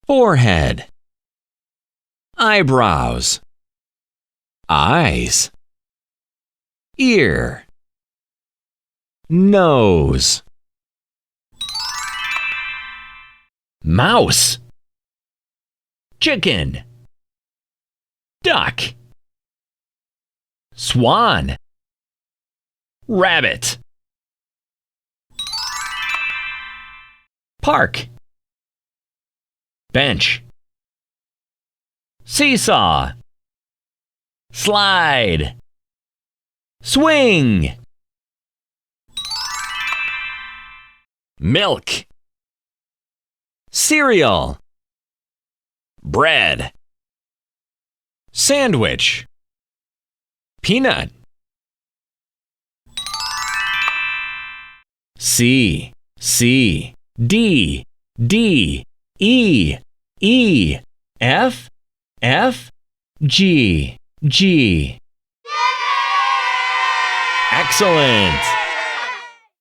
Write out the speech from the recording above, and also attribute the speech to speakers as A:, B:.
A: forehead, eyebrows, eyes, ear, nose, mouse, chicken, duck, swan, rabbit, park, bench, seesaw, slide, swing, milk, cereal, bread, sandwich, peanut, C, C, D, D, E, E, F, F, G, G. Excellent!